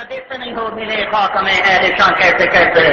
کیا دیکھتے نہیں ہو ملے خاک میں اہل شاں کیسے کیسے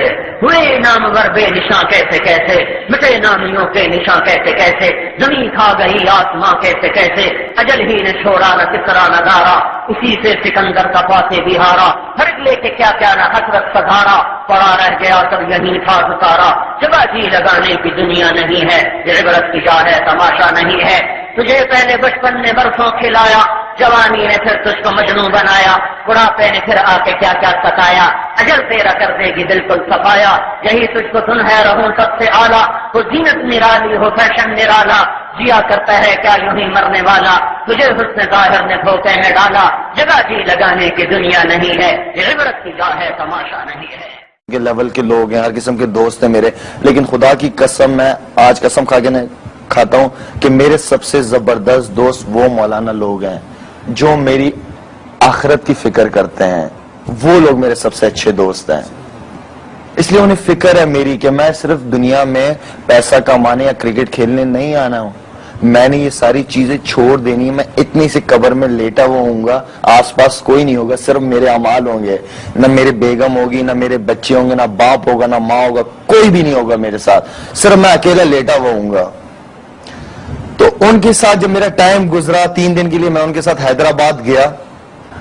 ہوئے نامور بے نشاں کیسے کیسے مٹے نامیوں کے نشاں کیسے کیسے زمین کھا گئی آسماں کیسے کیسے اجل ہی نے چھوڑا نہ کسرا نہ دارا اسی سے سکندر کا پاتے بھی ہارا ہر لے کے کیا کیا نہ حسرت سدھارا پڑا رہ گیا سب یہی تھا ستارا جگہ جی لگانے کی دنیا نہیں ہے یہ عبرت کی جا ہے تماشا نہیں ہے تجھے پہلے بچپن نے برسوں کھلایا جوانی نے پھر تجھ کو مجنوں بنایا بڑھاپے نے پھر آ کے کیا کیا ستایا اجل تیرا کر دے گی بالکل صفایا یہی تجھ کو سن ہے رہوں سب سے اعلیٰ تو زینت نرالی ہو فیشن نرالا جیا کرتا ہے کیا یوں ہی مرنے والا تجھے حسن ظاہر نے دھوکے میں ڈالا جگہ جی لگانے کی دنیا نہیں ہے یہ عبرت کی جا ہے تماشا نہیں ہے کے لیول کے لوگ ہیں ہر قسم کے دوست ہیں میرے لیکن خدا کی قسم میں آج قسم کھا کے کھاتا ہوں کہ میرے سب سے زبردست دوست وہ مولانا لوگ ہیں جو میری آخرت کی فکر کرتے ہیں وہ لوگ میرے سب سے اچھے دوست ہیں اس لیے انہیں فکر ہے میری کہ میں صرف دنیا میں پیسہ کمانے یا کرکٹ کھیلنے نہیں آنا ہوں میں نے یہ ساری چیزیں چھوڑ دینی میں اتنی سی قبر میں لیٹا ہوا ہوں گا آس پاس کوئی نہیں ہوگا صرف میرے اعمال ہوں گے نہ میرے بیگم ہوگی نہ میرے بچے ہوں گے نہ باپ ہوگا نہ ماں ہوگا کوئی بھی نہیں ہوگا میرے ساتھ صرف میں اکیلا لیٹا ہوا ہوں گا تو ان کے ساتھ جب میرا ٹائم گزرا 3 دن کے لیے میں ان کے ساتھ حیدرآباد گیا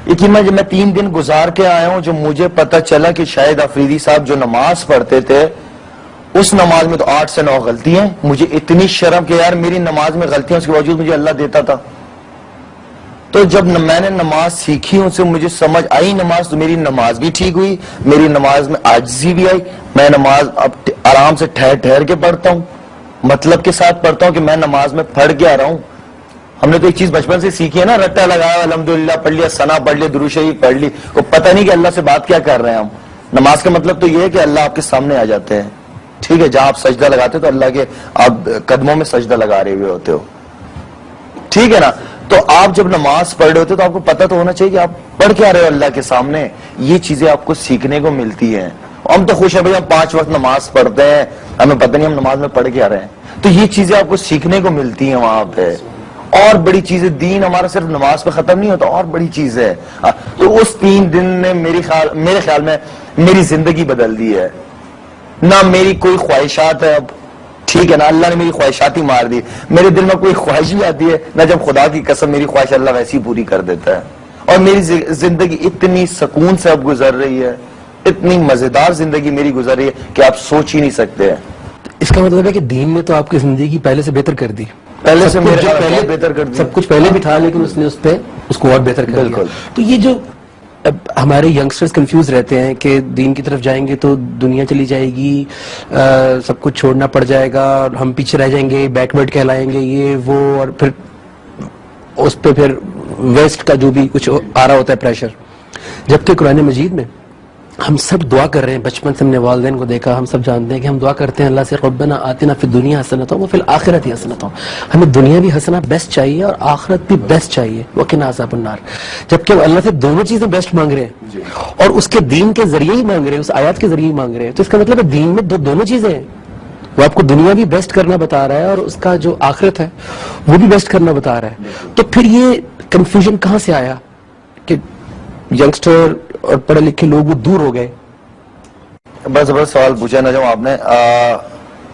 لیکن جب میں 3 دن گزار کے آیا ہوں جو مجھے پتا چلا کہ شاید افریدی صاحب جو نماز پڑھتے تھے اس نماز میں تو 8 سے 9 غلطی ہیں مجھے اتنی شرم کہ یار میری نماز میں غلطیاں اس کے باوجود مجھے اللہ دیتا تھا تو جب میں نے نماز سیکھی ان سے مجھے سمجھ آئی نماز تو میری نماز بھی ٹھیک ہوئی میری نماز میں عاجزی بھی آئی میں نماز اب آرام سے ٹھہر کے پڑھتا ہوں مطلب کے ساتھ پڑھتا ہوں کہ میں نماز میں پڑھ کے آ رہا ہوں ہم نے تو ایک چیز بچپن سے سیکھی ہے نا رٹا لگایا الحمدللہ پڑھ لیا ثنا پڑھ لیا درود شریف پڑھ لی وہ پتہ نہیں کہ اللہ سے بات کیا کر رہے ہیں ہم نماز کا مطلب تو یہ ہے کہ اللہ آپ کے سامنے آ جاتے ہیں ٹھیک ہے جہاں آپ سجدہ لگاتے تو اللہ کے آپ قدموں میں سجدہ لگا رہے ہوئے ہوتے ہو ٹھیک ہے نا تو آپ جب نماز پڑھ رہے ہوتے تو آپ کو پتہ تو ہونا چاہیے کہ آپ پڑھ کے آ رہے ہو اللہ کے سامنے یہ چیزیں آپ کو سیکھنے کو ملتی ہیں ہم تو خوش ہیں بھائی ہم 5 وقت نماز پڑھتے ہیں ہمیں پتہ نہیں ہم نماز میں پڑھ کے آ رہے ہیں تو یہ چیزیں آپ کو سیکھنے کو ملتی ہیں وہاں پہ اور بڑی چیزیں دین ہمارا صرف نماز پہ ختم نہیں ہوتا اور بڑی چیز ہے تو اس 3 دن نے میرے خیال میں میری زندگی بدل دی ہے نہ میری کوئی خواہشات ہے اب ٹھیک ہے نا اللہ نے میری خواہشات ہی مار دی میرے دل میں کوئی خواہش بھی آتی ہے نہ جب خدا کی قسم میری خواہش اللہ ویسی پوری کر دیتا ہے اور میری زندگی اتنی سکون سے اب گزر رہی ہے اتنی مزیدار زندگی میری گزر رہی ہے کہ آپ سوچ ہی نہیں سکتے ہیں اس کا مطلب ہے کہ دین نے تو آپ کی زندگی پہلے سے بہتر کر دی پہلے سے بہتر کر دی سب کچھ پہلے بھی تھا لیکن اس نے اس کو اور بہتر کر دیا تو یہ جو ہمارے ینگسٹرز کنفیوز رہتے ہیں کہ دین کی طرف جائیں گے تو دنیا چلی جائے گی سب کچھ چھوڑنا پڑ جائے گا ہم پیچھے رہ جائیں گے بیکورڈ کہلائیں گے یہ وہ اور پھر اس پہ پھر ویسٹ کا جو بھی کچھ آ رہا ہوتا ہے پریشر جبکہ قرآن مجید میں ہم سب دعا کر رہے ہیں بچپن سے ہم نے والدین کو دیکھا ہم سب جانتے ہیں کہ ہم دعا کرتے ہیں اللہ سے ربنا آتنا فی الدنیا حسنۃ وفی الآخرۃ حسنۃ ہمیں دنیا بھی حسنہ بیسٹ چاہیے اور آخرت بھی بیسٹ چاہیے وقنا عذاب النار جبکہ ہم اللہ سے دونوں چیزیں بیسٹ مانگ رہے ہیں اور اس کے دین کے ذریعے ہی مانگ رہے ہیں اس آیات کے ذریعے ہی مانگ رہے ہیں تو اس کا مطلب ہے دین میں دونوں چیزیں ہیں وہ آپ کو دنیا بھی بیسٹ کرنا بتا رہا ہے اور اس کا جو آخرت ہے وہ بھی بیسٹ کرنا بتا رہا ہے تو پھر یہ کنفیوژن کہاں سے آیا کہ ینگسٹر اور پڑھے لکھے لوگ وہ دور ہو گئے بس سوال پوچھا نا جب آپ نے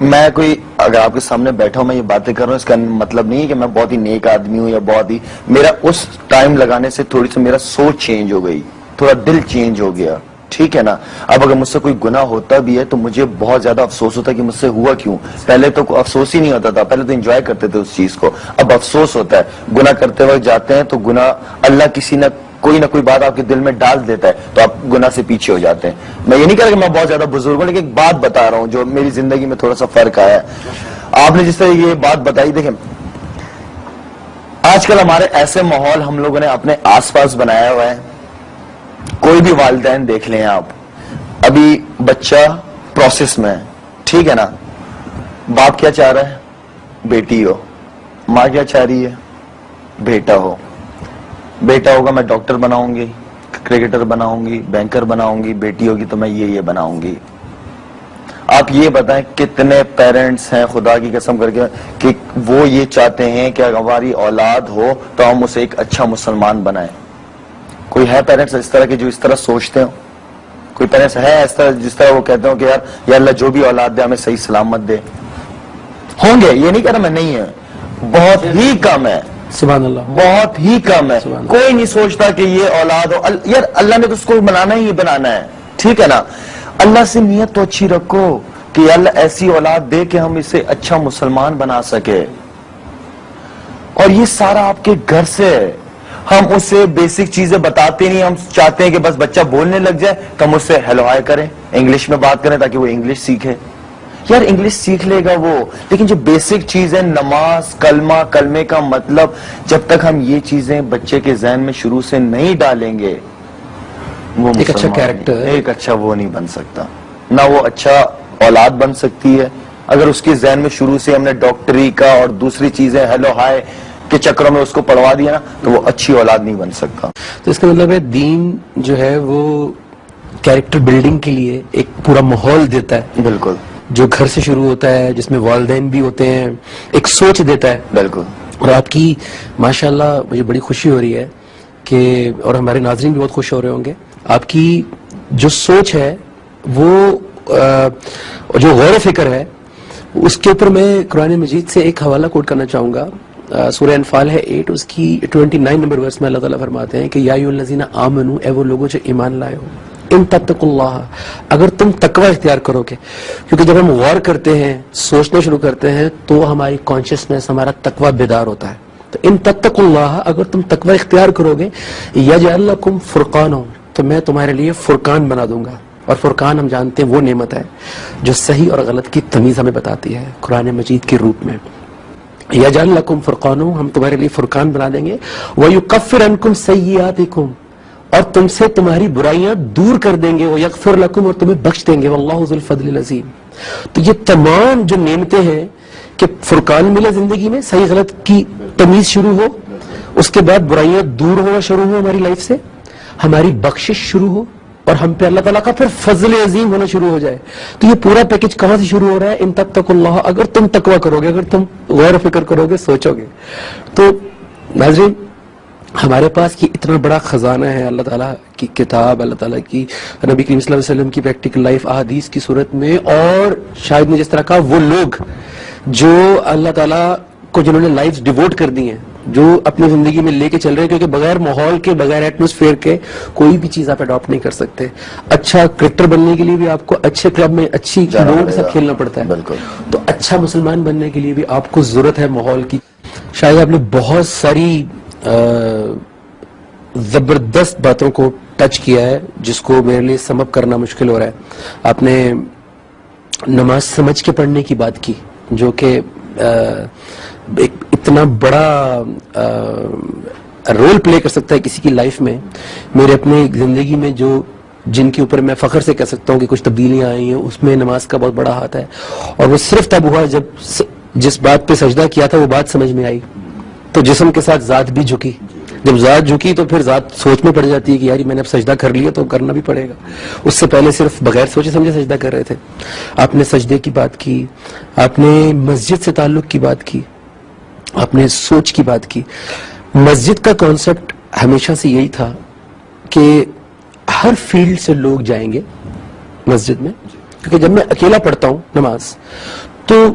میں کوئی اگر آپ کے سامنے بیٹھا ہوں میں یہ باتیں کر رہا ہوں اس کا مطلب نہیں ہے کہ میں بہت ہی نیک آدمی ہوں یا بہت ہی میرا اس ٹائم لگانے سے تھوڑی سی میرا سوچ چینج ہو گئی تھوڑا دل چینج ہو گیا ٹھیک ہے نا اب اگر مجھ سے کوئی گناہ ہوتا بھی ہے تو مجھے بہت زیادہ افسوس ہوتا ہے کہ مجھ سے ہوا کیوں پہلے تو افسوس ہی نہیں ہوتا تھا پہلے تو انجوائے کرتے تھے اس چیز کو اب افسوس ہوتا ہے گناہ کرتے وقت جاتے ہیں تو گناہ اللہ کسی نہ کوئی بات آپ کے دل میں ڈال دیتا ہے تو آپ گناہ سے پیچھے ہو جاتے ہیں میں یہ نہیں کہہ رہا کہ میں بہت زیادہ بزرگ ہوں لیکن ایک بات بتا رہا ہوں جو میری زندگی میں تھوڑا سا فرق آیا ہے آپ نے جس طرح یہ بات بتائی دیکھیں آج کل ہمارے ایسے ماحول ہم لوگوں نے اپنے آس پاس بنایا ہوا ہے کوئی بھی والدین دیکھ لیں آپ ابھی بچہ پروسیس میں ہے ٹھیک ہے نا باپ کیا چاہ رہا ہے بیٹی ہو ماں کیا چاہ رہی ہے بیٹا ہو بیٹا ہوگا میں ڈاکٹر بناؤں گی کرکٹر بناؤں گی بینکر بناؤں گی بیٹی ہوگی تو میں یہ بناؤں گی آپ یہ بتائیں کتنے پیرنٹس ہیں خدا کی قسم کر کے کہ وہ یہ چاہتے ہیں کہ اگر ہماری اولاد ہو تو ہم اسے ایک اچھا مسلمان بنائیں کوئی ہے پیرنٹس اس طرح کے جو اس طرح سوچتے ہوں؟ کوئی پیرنٹس ہے اس طرح جس طرح وہ کہتے ہوں کہ یار یا اللہ جو بھی اولاد دے ہمیں صحیح سلامت دے؟ ہوں گے، یہ نہیں کہہ رہا میں نہیں ہے، بہت ہی کم ہے، سبحان اللہ، بہت ہی کم ہے. کوئی نہیں سوچتا کہ یہ اولاد ہو. یار اللہ نے تو اس کو بنانا ہی بنانا ہے، ٹھیک ہے نا. اللہ سے نیت تو اچھی رکھو کہ اللہ ایسی اولاد دے کہ ہم اسے اچھا مسلمان بنا سکے. اور یہ سارا آپ کے گھر سے ہے. ہم اسے بیسک چیزیں بتاتے نہیں، ہم چاہتے ہیں کہ بس بچہ بولنے لگ جائے تو ہم اس سے ہیلو ہائے کریں، انگلش میں بات کریں تاکہ وہ انگلش سیکھے. یار انگلش سیکھ لے گا وہ، لیکن جو بیسک چیز ہے نماز، کلمہ، کلمے کا مطلب، جب تک ہم یہ چیزیں بچے کے ذہن میں شروع سے نہیں ڈالیں گے وہ ایک اچھا کیریکٹر، ایک اچھا وہ نہیں بن سکتا. نہ وہ اچھا اولاد بن سکتی ہے اگر اس کے ذہن میں شروع سے ہم نے ڈاکٹری کا اور دوسری چیزیں ہیلو ہائے کے چکروں میں اس کو پڑھوا دیا نا تو وہ اچھی اولاد نہیں بن سکتا. تو اس کا مطلب ہے دین جو ہے وہ کیریکٹر بلڈنگ کے لیے ایک پورا ماحول دیتا ہے، بالکل، جو گھر سے شروع ہوتا ہے، جس میں والدین بھی ہوتے ہیں، ایک سوچ دیتا ہے. بالکل. اور آپ کی ماشاءاللہ مجھے بڑی خوشی ہو رہی ہے کہ، اور ہمارے ناظرین بھی بہت خوش ہو رہے ہوں گے، آپ کی جو سوچ ہے وہ جو غور و فکر ہے اس کے اوپر میں قرآن مجید سے ایک حوالہ کوٹ کرنا چاہوں گا. سورہ انفال ہے 8، اس کی 29 نمبر ورس میں اللہ تعالیٰ فرماتے ہیں کہ یا ایھا الذین آمنوا، اے وہ لوگوں جو ایمان لائے ہو، ان تتقوا اللہ، اگر تم تقوی اختیار کرو گے. کیونکہ جب ہم غور کرتے ہیں، سوچنا شروع کرتے ہیں تو ہماری کانشیسنس، ہمارا تقوی بیدار ہوتا ہے. تو ان تتقوا اللہ، اگر تم تقوی اختیار کرو گے، یجعل لکم فرقانا، تو میں تمہارے لیے فرقان بنا دوں گا. اور فرقان ہم جانتے ہیں وہ نعمت ہے جو صحیح اور غلط کی تمیز ہمیں بتاتی ہے قرآن مجید کے روپ میں. یجعل لکم فرقانا، ہم تمہارے لیے فرقان بنا دیں گے. ویکفر عنکم سیئاتکم، اور تم سے تمہاری برائیاں دور کر دیں گے. ویغفر لکم، اور تمہیں بخش دیں گے. واللہ ذو الفضل العظیم. تو یہ تمام جو نعمتیں ہیں کہ فرقان ملے زندگی میں، صحیح غلط کی تمیز شروع ہو، اس کے بعد برائیاں دور ہونا شروع ہو ہماری لائف سے، ہماری بخشش شروع ہو، اور ہم پہ اللہ تعالیٰ کا پھر فضل عظیم ہونا شروع ہو جائے. تو یہ پورا پیکج کہاں سے شروع ہو رہا ہے؟ ان تتقوا اللہ، اگر تم تقوی کرو گے، اگر تم غور و فکر کرو گے، سوچو گے. تو ناظرین، ہمارے پاس یہ اتنا بڑا خزانہ ہے، اللہ تعالیٰ کی کتاب، اللہ تعالیٰ کی نبی کریم صلی اللہ علیہ وسلم کی پریکٹیکل لائف احادیث کی صورت میں، اور شاید میں جس طرح کا وہ لوگ جو اللہ تعالیٰ کو جنہوں نے لائف ڈیووٹ کر دی ہیں، جو اپنی زندگی میں لے کے چل رہے ہیں، کیونکہ بغیر ماحول کے، بغیر ایٹماسفیئر کے کوئی بھی چیز آپ اڈاپٹ نہیں کر سکتے. اچھا کرکٹر بننے کے لیے بھی آپ کو اچھے کلب میں اچھی لوگوں کے ساتھ کھیلنا پڑتا ہے. بالکل. تو اچھا مسلمان بننے کے لیے بھی آپ کو ضرورت ہے ماحول کی. شاید آپ نے بہت ساری زبردست باتوں کو ٹچ کیا ہے جس کو میرے لیے سم اپ کرنا مشکل ہو رہا ہے. آپ نے نماز سمجھ کے پڑھنے کی بات کی، جو کہ ایک اتنا بڑا رول پلے کر سکتا ہے کسی کی لائف میں. میرے اپنے زندگی میں جو جن کے اوپر میں فخر سے کہہ سکتا ہوں کہ کچھ تبدیلیاں آئی ہیں، اس میں نماز کا بہت بڑا ہاتھ ہے. اور وہ صرف تب ہوا جب جس بات پہ سجدہ کیا تھا وہ بات سمجھ میں آئی، تو جسم کے ساتھ ذات بھی جھکی. جب ذات جھکی تو پھر ذات سوچ میں پڑ جاتی ہے کہ یار میں نے اب سجدہ کر لیا تو کرنا بھی پڑے گا. اس سے پہلے صرف بغیر سوچے سمجھے سجدہ کر رہے تھے. آپ نے سجدے کی بات کی، آپ نے مسجد سے تعلق کی بات کی، آپ نے سوچ کی بات کی. مسجد کا کانسیپٹ ہمیشہ سے یہی تھا کہ ہر فیلڈ سے لوگ جائیں گے مسجد میں، کیونکہ جب میں اکیلا پڑھتا ہوں نماز تو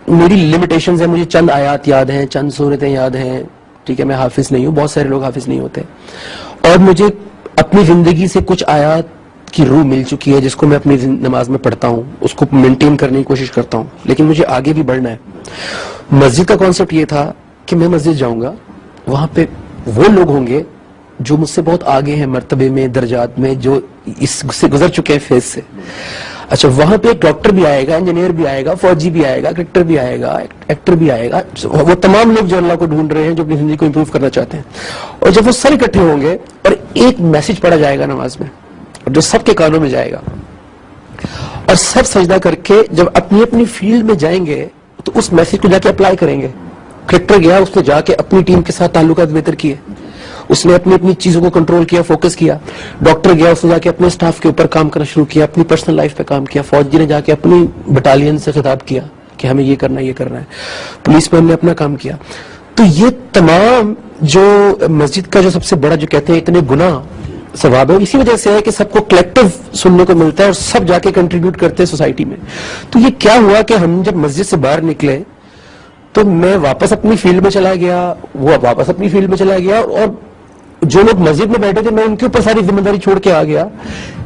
میری لمیٹیشنز ہیں، مجھے چند آیات یاد ہیں، چند سورتیں یاد ہیں، ٹھیک ہے، میں حافظ نہیں ہوں، بہت سارے لوگ حافظ نہیں ہوتے، اور مجھے اپنی زندگی سے کچھ آیات کی روح مل چکی ہے جس کو میں اپنی نماز میں پڑھتا ہوں، اس کو مینٹین کرنے کی کوشش کرتا ہوں. لیکن مجھے آگے بھی بڑھنا ہے. مسجد کا کانسیپٹ یہ تھا کہ میں مسجد جاؤں گا، وہاں پہ وہ لوگ ہوں گے جو مجھ سے بہت آگے ہیں مرتبے میں، درجات میں، جو اس سے گزر چکے ہیں فیز سے. اچھا، وہاں پہ ایک ڈاکٹر بھی آئے گا، انجینئر بھی آئے گا، فوجی بھی آئے گا، کرکٹر بھی آئے گا، ایکٹر بھی آئے گا، وہ تمام لوگ جو اللہ کو ڈھونڈ رہے ہیں، جو اپنی زندگی کو امپروو کرنا چاہتے ہیں. اور جب وہ سب اکٹھے ہوں گے اور ایک میسج پڑھا جائے گا نماز میں، جو سب کے کانوں میں جائے گا، اور سب سجدہ کر کے جب اپنی اپنی فیلڈ میں جائیں گے تو اس میسج کو جا کے اپلائی کریں گے. کرکٹر گیا، اس نے جا کے اپنی ٹیم کے ساتھ تعلقات بہتر کیے، اس نے اپنی اپنی چیزوں کو کنٹرول کیا، فوکس کیا. ڈاکٹر گیا، اس نے جا کے اپنے سٹاف کے اوپر کام کرنا شروع کیا، اپنی پرسنل لائف پہ کام کیا. فوجی نے جا کے اپنی بٹالین سے خطاب کیا کہ ہمیں یہ کرنا ہے، یہ کرنا ہے. پولیس مین نے اپنا کام کیا. تو یہ تمام جو مسجد کا جو سب سے بڑا جو کہتے ہیں اتنے گناہ ثواب ہے، اسی وجہ سے ہے کہ سب کو کلیکٹو سننے کو ملتا ہے اور سب جا کے کنٹریبیوٹ کرتے ہیں سوسائٹی میں. تو یہ کیا ہوا کہ ہم جب مسجد سے باہر نکلے تو میں واپس اپنی فیلڈ میں چلا گیا، وہ واپس اپنی فیلڈ میں چلا گیا، اور جو لوگ مسجد میں بیٹھے تھے میں ان کے اوپر ساری ذمہ داری چھوڑ کے آ گیا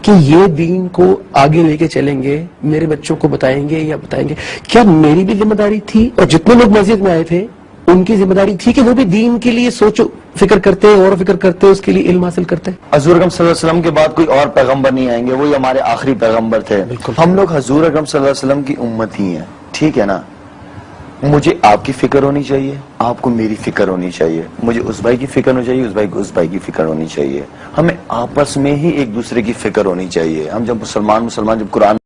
کہ یہ دین کو آگے لے کے چلیں گے، میرے بچوں کو بتائیں گے یا بتائیں گے. کیا میری بھی ذمہ داری تھی اور جتنے لوگ مسجد میں آئے تھے ان کی ذمہ داری تھی کہ وہ بھی دین کے لیے سوچو فکر کرتے اور فکر کرتے اس کے لیے علم حاصل کرتے؟ حضور اکرم صلی اللہ علیہ وسلم کے بعد کوئی اور پیغمبر نہیں آئیں گے، وہی ہمارے آخری پیغمبر تھے. ہم لوگ حضور اکرم صلی اللہ علیہ وسلم کی امت ہی ہیں، ٹھیک ہے نا. مجھے آپ کی فکر ہونی چاہیے، آپ کو میری فکر ہونی چاہیے، مجھے اس بھائی کی فکر ہونی چاہیے، اس بھائی کو اس بھائی کی فکر ہونی چاہیے. ہمیں آپس میں ہی ایک دوسرے کی فکر ہونی چاہیے. ہم جب مسلمان جب قرآن